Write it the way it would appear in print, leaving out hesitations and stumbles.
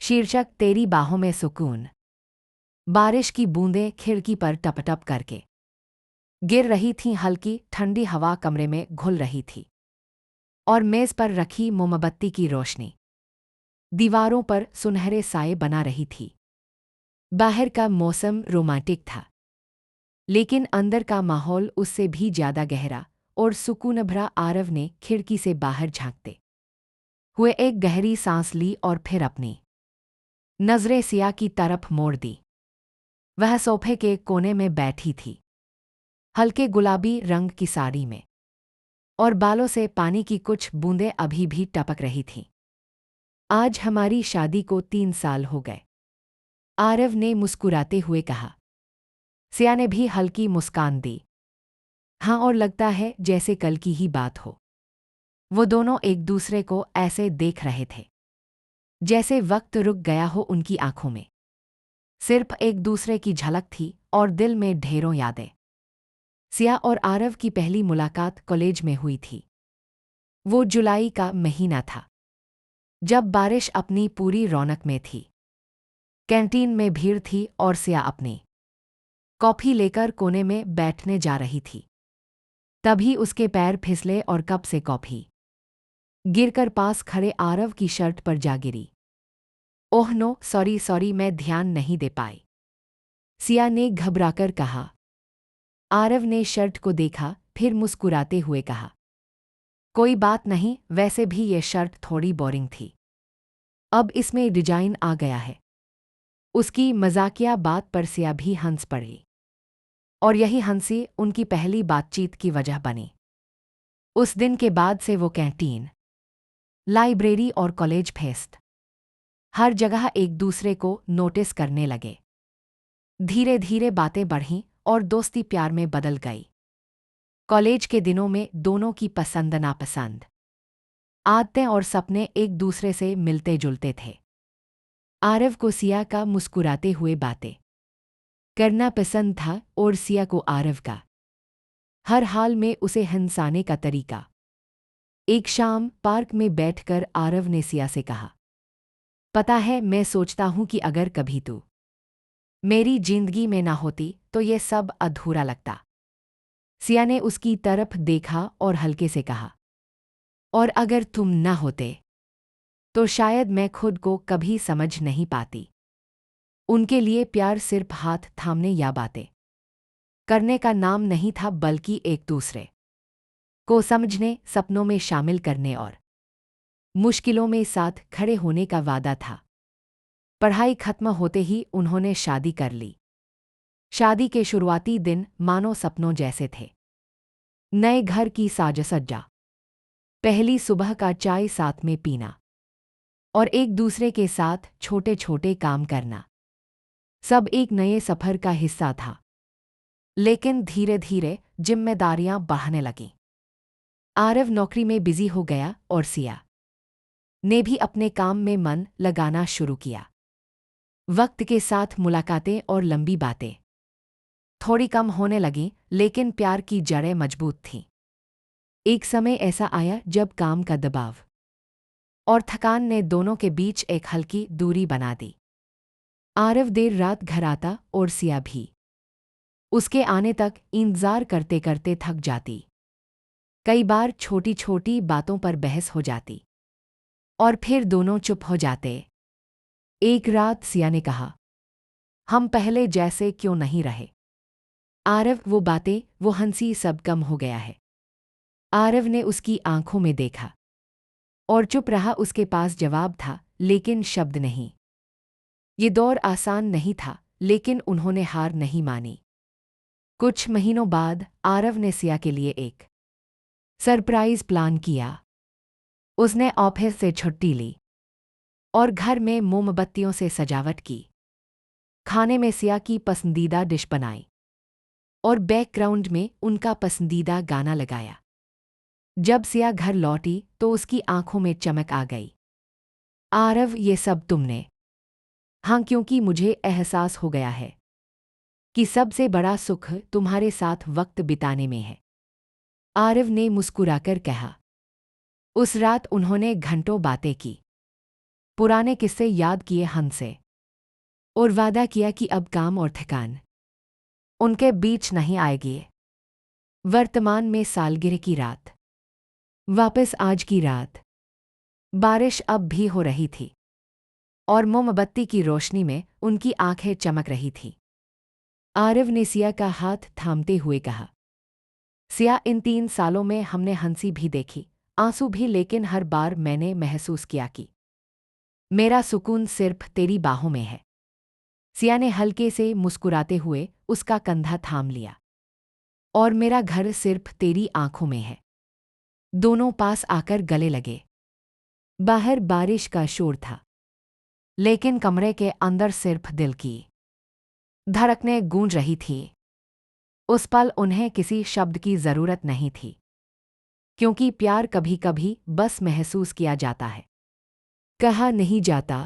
शीर्षक तेरी बाहों में सुकून। बारिश की बूंदें खिड़की पर टपटप करके गिर रही थीं। हल्की ठंडी हवा कमरे में घुल रही थी और मेज पर रखी मोमबत्ती की रोशनी दीवारों पर सुनहरे साए बना रही थी। बाहर का मौसम रोमांटिक था, लेकिन अंदर का माहौल उससे भी ज्यादा गहरा और सुकून भरा। आरव ने खिड़की से बाहर झांकते हुए एक गहरी सांस ली और फिर अपनी नजरें सिया की तरफ मोड़ दी। वह सोफे के कोने में बैठी थी, हल्के गुलाबी रंग की साड़ी में, और बालों से पानी की कुछ बूंदें अभी भी टपक रही थीं। आज हमारी शादी को 3 साल हो गए, आरव ने मुस्कुराते हुए कहा। सिया ने भी हल्की मुस्कान दी। हाँ, और लगता है जैसे कल की ही बात हो। वो दोनों एक दूसरे को ऐसे देख रहे थे जैसे वक्त रुक गया हो उनकी आंखों में। सिर्फ एक दूसरे की झलक थी और दिल में ढेरों यादें। सिया और आरव की पहली मुलाकात कॉलेज में हुई थी। वो जुलाई का महीना था, जब बारिश अपनी पूरी रौनक में थी। कैंटीन में भीड़ थी और सिया अपनी कॉफी लेकर कोने में बैठने जा रही थी। तभी उसके पैर फिसले और कप से कॉफी गिरकर पास खड़े आरव की शर्ट पर जा गिरी। ओह नो, सॉरी सॉरी, मैं ध्यान नहीं दे पाई, सिया ने घबराकर कहा। आरव ने शर्ट को देखा, फिर मुस्कुराते हुए कहा, कोई बात नहीं, वैसे भी ये शर्ट थोड़ी बोरिंग थी, अब इसमें डिजाइन आ गया है। उसकी मजाकिया बात पर सिया भी हंस पड़ी, और यही हंसी उनकी पहली बातचीत की वजह बनी। उस दिन के बाद से वो कैंटीन, लाइब्रेरी और कॉलेज फेस्ट, हर जगह एक दूसरे को नोटिस करने लगे। धीरे धीरे बातें बढ़ीं और दोस्ती प्यार में बदल गई। कॉलेज के दिनों में दोनों की पसंद नापसंद, आदतें और सपने एक दूसरे से मिलते जुलते थे। आरव को सिया का मुस्कुराते हुए बातें करना पसंद था और सिया को आरव का हर हाल में उसे हंसाने का तरीका। एक शाम पार्क में बैठकर आरव ने सिया से कहा, पता है, मैं सोचता हूं कि अगर कभी तू मेरी जिंदगी में ना होती तो ये सब अधूरा लगता। सिया ने उसकी तरफ देखा और हल्के से कहा, और अगर तुम ना होते तो शायद मैं खुद को कभी समझ नहीं पाती। उनके लिए प्यार सिर्फ हाथ थामने या बातें करने का नाम नहीं था, बल्कि एक दूसरे को समझने, सपनों में शामिल करने और मुश्किलों में साथ खड़े होने का वादा था। पढ़ाई खत्म होते ही उन्होंने शादी कर ली। शादी के शुरुआती दिन मानो सपनों जैसे थे। नए घर की साज-सज्जा, पहली सुबह का चाय साथ में पीना और एक दूसरे के साथ छोटे छोटे काम करना, सब एक नए सफर का हिस्सा था। लेकिन धीरे धीरे जिम्मेदारियां बढ़ने लगीं। आरव नौकरी में बिजी हो गया और सिया ने भी अपने काम में मन लगाना शुरू किया। वक्त के साथ मुलाकातें और लंबी बातें थोड़ी कम होने लगीं, लेकिन प्यार की जड़ें मजबूत थीं। एक समय ऐसा आया जब काम का दबाव और थकान ने दोनों के बीच एक हल्की दूरी बना दी। आरव देर रात घर आता और सिया भी उसके आने तक इंतजार करते करते थक जाती। कई बार छोटी छोटी बातों पर बहस हो जाती और फिर दोनों चुप हो जाते। एक रात सिया ने कहा, हम पहले जैसे क्यों नहीं रहे? आरव, वो बातें, वो हंसी, सब कम हो गया है। आरव ने उसकी आंखों में देखा और चुप रहा। उसके पास जवाब था, लेकिन शब्द नहीं। ये दौर आसान नहीं था, लेकिन उन्होंने हार नहीं मानी। कुछ महीनों बाद आरव ने सिया के लिए एक सरप्राइज प्लान किया। उसने ऑफिस से छुट्टी ली और घर में मोमबत्तियों से सजावट की। खाने में सिया की पसंदीदा डिश बनाई और बैकग्राउंड में उनका पसंदीदा गाना लगाया। जब सिया घर लौटी तो उसकी आंखों में चमक आ गई। आरव, ये सब तुमने? हाँ, क्योंकि मुझे एहसास हो गया है कि सबसे बड़ा सुख तुम्हारे साथ वक्त बिताने में है, आरव ने मुस्कुराकर कहा। उस रात उन्होंने घंटों बातें की। पुराने किस्से याद किए हंसे और वादा किया कि अब काम और थकान उनके बीच नहीं आएगी। वर्तमान में सालगिरह की रात, वापस आज की रात। बारिश अब भी हो रही थी और मोमबत्ती की रोशनी में उनकी आंखें चमक रही थीं। आरव ने सिया का हाथ थामते हुए कहा, सिया, इन 3 सालों में हमने हंसी भी देखी, आंसू भी, लेकिन हर बार मैंने महसूस किया कि मेरा सुकून सिर्फ तेरी बाहों में है। सिया ने हल्के से मुस्कुराते हुए उसका कंधा थाम लिया। और मेरा घर सिर्फ तेरी आंखों में है। दोनों पास आकर गले लगे। बाहर बारिश का शोर था, लेकिन कमरे के अंदर सिर्फ दिल की धड़कनें गूंज रही थी। उस पल उन्हें किसी शब्द की जरूरत नहीं थी, क्योंकि प्यार कभी कभी बस महसूस किया जाता है, कहा नहीं जाता।